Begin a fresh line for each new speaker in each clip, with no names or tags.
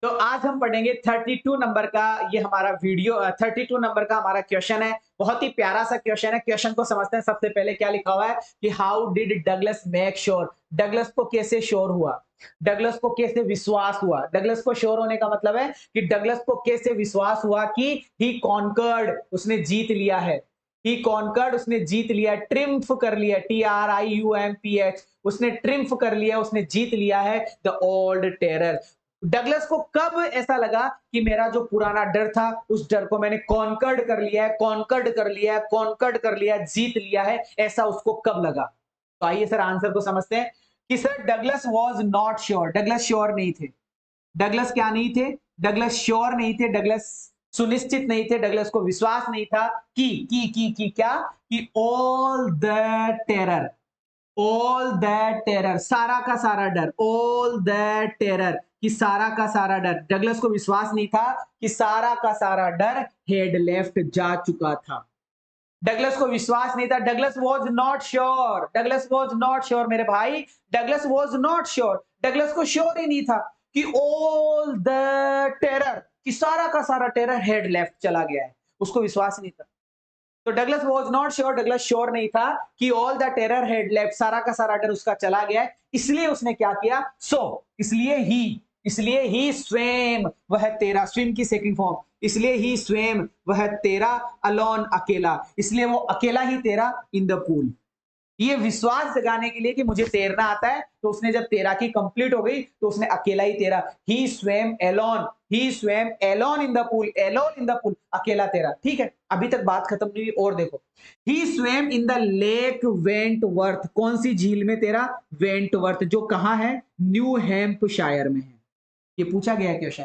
तो आज हम पढ़ेंगे 32 नंबर का ये हमारा वीडियो 32 नंबर का हमारा क्वेश्चन है। बहुत ही प्यारा सा क्वेश्चन है। क्वेश्चन को समझते हैं। सबसे पहले क्या लिखा हुआ है कि how did Douglas make sure, Douglas को कैसे श्योर हुआ, डगलस को कैसे विश्वास हुआ। डगलस को श्योर होने का मतलब है कि डगलस को कैसे विश्वास हुआ कि ही कॉन्कर्ड, उसने जीत लिया है। ही कॉन्कर्ड, उसने जीत लिया, ट्रिम्फ कर लिया, TRIUMPH, उसने ट्रिम्फ कर लिया, उसने जीत लिया है द ओल्ड टेरर। डगलस को कब ऐसा लगा कि मेरा जो पुराना डर था उस डर को मैंने कॉन्कर्ड कर लिया है, कॉन्कर्ड कर लिया है, कॉन्कर्ड कर लिया है, जीत लिया है, ऐसा उसको कब लगा। तो आइए सर आंसर को समझते हैं कि sir Douglas was not sure, Douglas sure नहीं थे। डगलस क्या नहीं थे? डगलस श्योर नहीं थे, डगलस सुनिश्चित नहीं थे, डगलस को विश्वास नहीं था कि क्या कि all the terror, all that terror, सारा का सारा डर, ऑल दैट टेरर कि सारा का सारा डर, डगलस को विश्वास नहीं था कि सारा का सारा डर हेड लेफ्ट जा चुका था। डगलस को विश्वास नहीं था। Douglas was not sure, Douglas was not sure मेरे भाई, Douglas was not sure, Douglas को श्योर ही नहीं था कि ऑल द टेरर कि सारा का सारा टेरर हेड लेफ्ट चला गया है, उसको विश्वास नहीं था। तो Douglas was not sure, Douglas sure नहीं था कि all the terror head left, सारा का सारा डर उसका चला गया है। इसलिए उसने क्या किया? इसलिए ही स्वयं, वह तेरा, स्विम की सेकंड फॉर्म, इसलिए ही स्वयं वह तेरा, अलोन अकेला, इसलिए वो अकेला ही तेरा इन द पूल। ये विश्वास जगाने के लिए कि मुझे तैरना आता है, तो उसने जब तैराकी कंप्लीट हो गई तो उसने अकेला ही तैरा। He swam alone, he swam alone in the pool, alone in the pool, अकेला तैरा। ठीक है, अभी तक बात खत्म नहीं हुई और देखो। He swam in the lake Wentworth, कौन सी झील में तेरा? वेंटवर्थ, जो कहां है? न्यू हैम्पशायर में है। ये पूछा गया क्वेश्चन।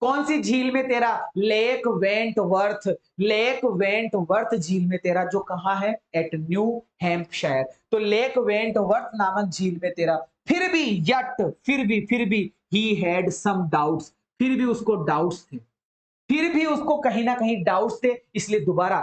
कौन सी झील में तेरा? लेक वेंटवर्थ, लेक वेंटवर्थ झील में तेरा, जो कहां है? At New Hampshire. तो लेक वेंटवर्थ नामक झील में तेरा। फिर भी यट, फिर भी ही हैड सम डाउट्स, फिर भी उसको डाउट्स थे, फिर भी उसको कहीं ना कहीं डाउट्स थे। इसलिए दोबारा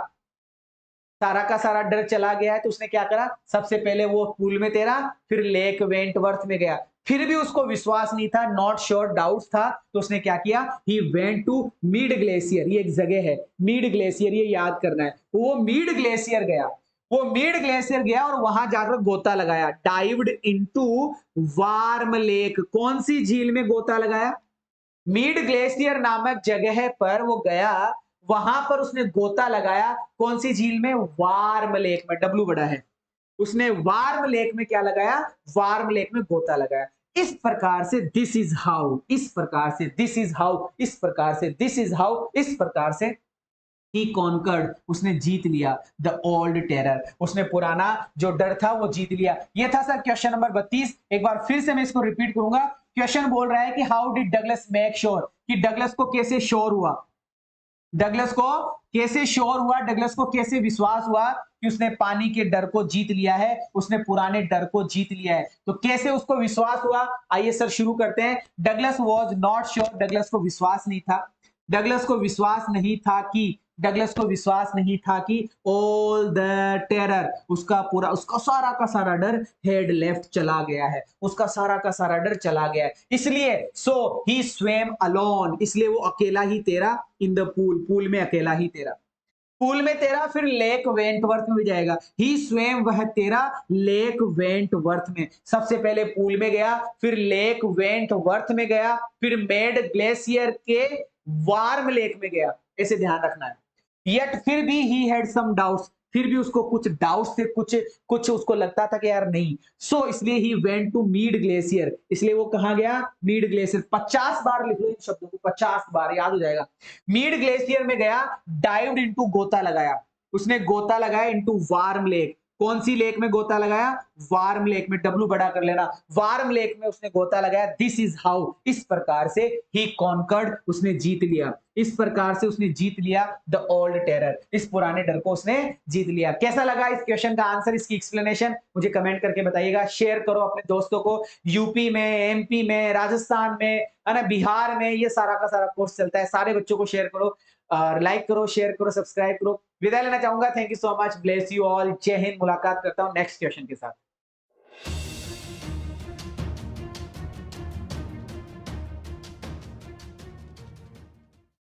सारा का सारा डर चला गया है तो उसने क्या करा? सबसे पहले वो पूल में तैरा, फिर लेक वेंटवर्थ में गया, फिर भी उसको विश्वास नहीं था, नॉट श्योर, डाउट्स था, तो उसने क्या किया? He went to Mead Glacier, ये एक जगह है मीड ग्लेशियर, ये याद करना है। वो मीड ग्लेशियर गया, वो मीड ग्लेशियर गया और वहां जाकर गोता लगाया, डाइव्ड इनटू वार्म लेक। कौन सी झील में गोता लगाया? मीड ग्लेशियर नामक जगह पर वो गया, वहां पर उसने गोता लगाया। कौन सी झील में? वार्म लेक में, डब्लू बड़ा है। उसने वार्म लेक में क्या लगाया? वार्म लेक में गोता लगाया। इस प्रकार से दिस इज हाउ, इस प्रकार से दिस इज हाउ, इस प्रकार से दिस इज हाउ, इस प्रकार से ही कॉन्कर्ड, उसने जीत लिया द ओल्ड टेरर, उसने पुराना जो डर था वो जीत लिया। ये था सर क्वेश्चन नंबर 32। एक बार फिर से मैं इसको रिपीट करूंगा। क्वेश्चन बोल रहा है कि how did Douglas make sure, कि डगलस को कैसे श्योर हुआ, डगलस को कैसे श्योर हुआ, डगलस को कैसे विश्वास हुआ कि उसने पानी के डर को जीत लिया है, उसने पुराने डर को जीत लिया है। तो कैसे उसको विश्वास हुआ? आइए सर शुरू करते हैं। Douglas was not sure, Douglas को विश्वास नहीं था, डगलस को विश्वास नहीं था कि, डगलस को विश्वास नहीं था कि ऑल द टेरर, उसका पूरा, उसका सारा का सारा डर हेड लेफ्ट चला गया है, उसका सारा का सारा डर चला गया है। इसलिए सो ही स्वेम अलोन, इसलिए वो अकेला ही तैरा इन द पूल, पूल में अकेला ही तैरा, पूल में तेरा, फिर लेक वेंटवर्थ में भी जाएगा। ही स्वयं, वह तेरा, लेक वेंटवर्थ में, सबसे पहले पूल में गया, फिर लेक वेंटवर्थ में गया, फिर मेड ग्लेशियर के वार्म लेक में गया। ऐसे ध्यान रखना है। यट फिर भी ही हैड सम डाउट्स, फिर भी उसको कुछ डाउट्स थे, कुछ कुछ उसको लगता था कि यार नहीं। सो इसलिए he went to Mead Glacier, इसलिए वो कहां गया? Mead glacier. 50 बार लिख लो इन शब्दों को, 50 बार याद हो जाएगा। मीड ग्लेशियर में गया, डाइव्ड इनटू, गोता लगाया, उसने गोता लगाया इनटू वार्म लेक। कौन सी लेक में गोता लगाया? वार्म लेक में, डब्लू बड़ा कर लेना, वार्म लेक में उसने गोता लगाया। दिस इज हाउ, इस प्रकार से ही कॉन्कर्ड, उसने जीत लिया, इस प्रकार से उसने जीत लिया द ओल्ड टेरर, इस पुराने डर को उसने जीत लिया। कैसा लगा इस क्वेश्चन का आंसर, इसकी एक्सप्लेनेशन मुझे कमेंट करके बताइएगा। शेयर करो अपने दोस्तों को, यूपी में, एमपी में, राजस्थान में, है ना, बिहार में, ये सारा का सारा कोर्स चलता है, सारे बच्चों को शेयर करो, और लाइक करो, शेयर करो, सब्सक्राइब करो। विदाई लेना चाहूंगा। Thank you so much, bless you all, जय हिंद। मुलाकात करता हूं नेक्स्ट क्वेश्चन के साथ।